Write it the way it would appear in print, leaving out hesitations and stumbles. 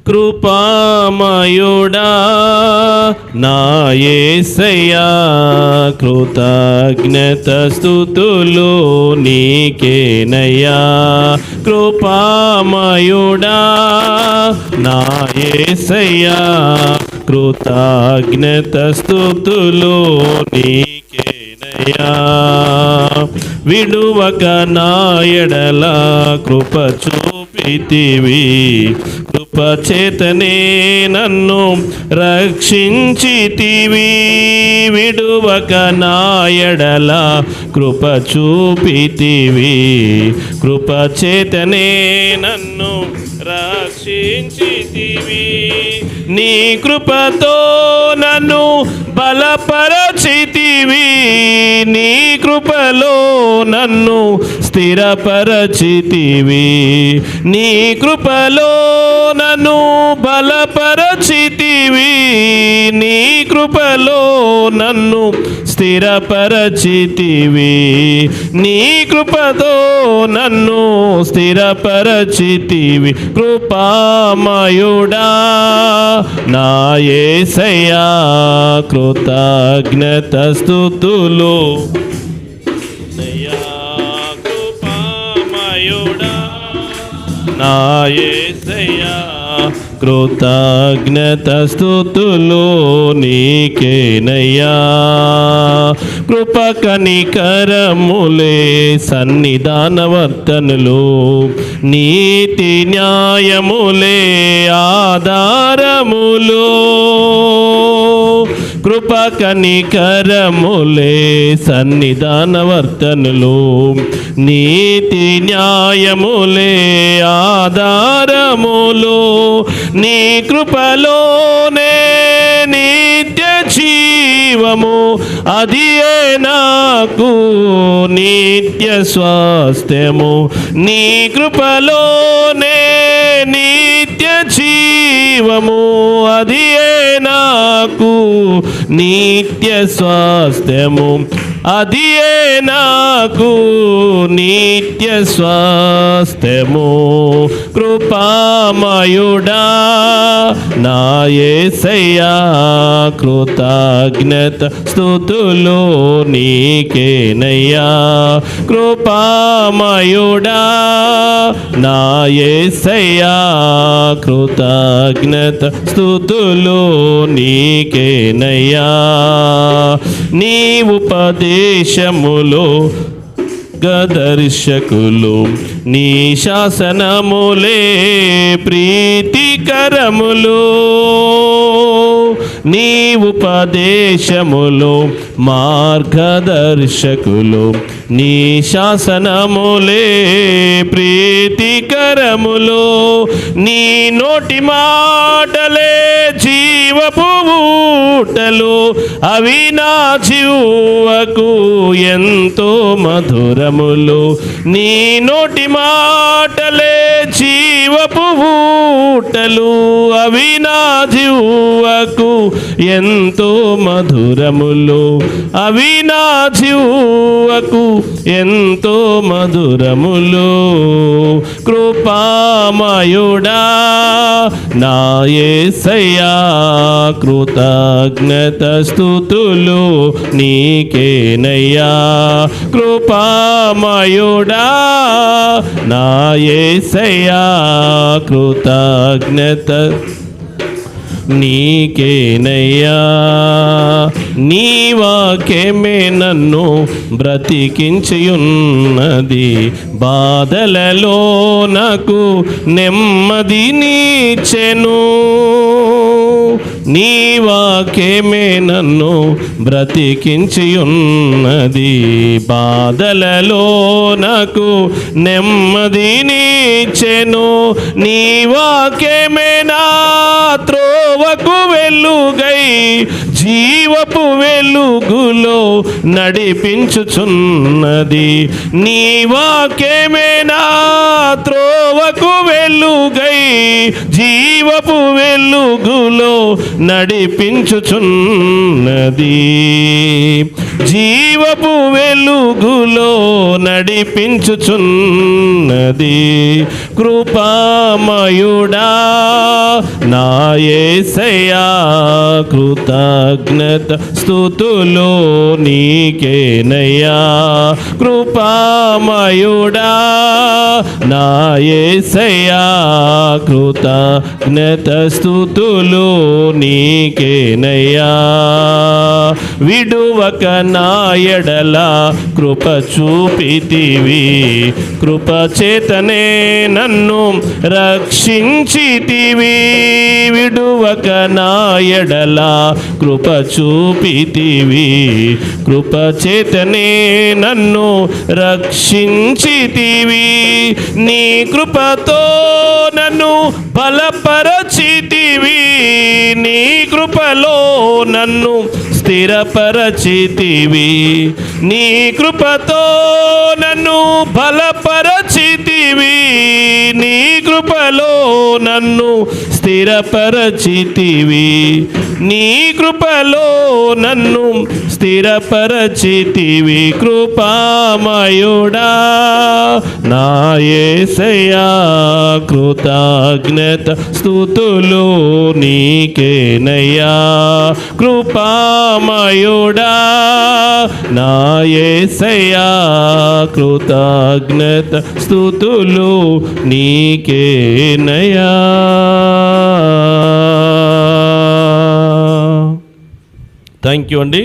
కృపామయుడా నా యేసయ్యా, కృతజ్ఞత స్తుతులు నీకేనయ్యా. కృపామయుడా నా యేసయ్యా, కృతజ్ఞత స్తుతులు నీకేనయ్యా. విడువక నా ఎడల కృప చూపితివి, కృప చేతనే నన్ను రక్షించితివి. విడువక నా ఎడల కృప చూపితివి, కృప చేతనే నన్ను రక్షించితివి. నీ కృపతో నన్ను బలపరచితివి, నీ కృపలో నన్ను స్థిరపరచితివి. నీ కృపలో నన్ను బలపరచితివి, నీ కృపలో నన్ను స్థిరపరచితివి. నీ కృపతో నన్ను స్థిరపరచితివి. కృపామయుడా నా యేసయ్యా, కృతజ్ఞత స్తుతులు. కృపామయుడా నా యేసయ్యా, కృతజ్ఞత స్తుతులు నీకేనయ్యా. కృప కనికరములే సన్నిధానవర్తనులు, నీతి న్యాయములే ఆధారములు. కృప కనికరములే సన్నిధానవర్తనులు, నీతి న్యాయములే ఆధారములు. నీ కృపలోనే నిత్య జీవము, అది నాకు నిత్య స్వాస్థ్యము. నీ కృపలోనే నిత్య జీవము, అది నాకు నిత్య స్వాస్థ్యము. అది నాకు నిత్య స్వాస్థ్యము. కృపామయుడా నా యేసయ్యా, కృతజ్ఞత స్తుతులు నీకేనయ్యా. కృపామయుడా నా యేసయ్యా, కృతజ్ఞత స్తుతులు నీకేనయ్యా. నీ ఉపదేశములో మార్గదర్శకులు, నీ శాసనములే ప్రీతికరములు. నీ ఉపదేశములు మార్గదర్శకులు, నీ శాసనములే ప్రీతికరములు. నీ నోటి మాటలే జీవపు ఊటలు, అవి నా జీవకు ఎంతో మధురములు. నీ నోటి మాటలే జీవపు ఊటలు, అవి నా జీవకు ఎంతో మధురములు. అవి నా జీవకు ఎంతో మధురములు. కృపామయుడా నా యేసయ్యా, కృతజ్ఞత స్తుతులు నీకేనయ్యా. కృపామయుడా నా యేసయ్యా, కృతజ్ఞత నీకేనయ్యా. నీ వాక్యమే నన్ను బ్రతికించియున్నది, బాధలలో నాకు నెమ్మదినిచ్చెను. నీ వాక్యమే నన్ను బ్రతికించియున్నది, బాధలలో నాకు నెమ్మదినిచ్చెను. నీ వాక్యమే నా త్రోవకు వెలుగై, జీవపు వెలుగులో నడిపించుచున్నది. నీ వాక్యమే నా త్రోవకు వెలుగై, జీవపు వెలుగులో నడిపించుచున్నది. జీవపు వెలుగులో నడిపించుచున్నది. కృపామయుడా నా యేసయ్యా, కృతజ్ఞత స్తుతులు నీకేనయ్యా. కృపామయుడా నా యేసయ్యా, కృతజ్ఞత స్తుతులు నీకేనయ్యా. విడువక నా ఎడల కృప చూపితివి, కృప చేతనే నన్ను రక్షించితివి. విడువక నా ఎడల కృప చూపితివి, కృప చేతనే నన్ను రక్షించితివి. నీ కృపతో నన్ను బలపరచితివి, నీ కృపలో నన్ను స్థిరపరచితివి. నీ కృపతో నన్ను బలపరచితివి, నీ కృపలో నన్ను స్థిరపరచితివి. నీ కృపలో నన్ను స్థిరపరచితివి. కృపామయుడా నా యేసయ్యా, కృతజ్ఞత స్తుతులు నీకేనయ్యా. కృపామయుడా నా యేసయ్యా, కృతజ్ఞత స్తుతులు నీకేనయ్యా. థ్యాంక్ యూ అండి.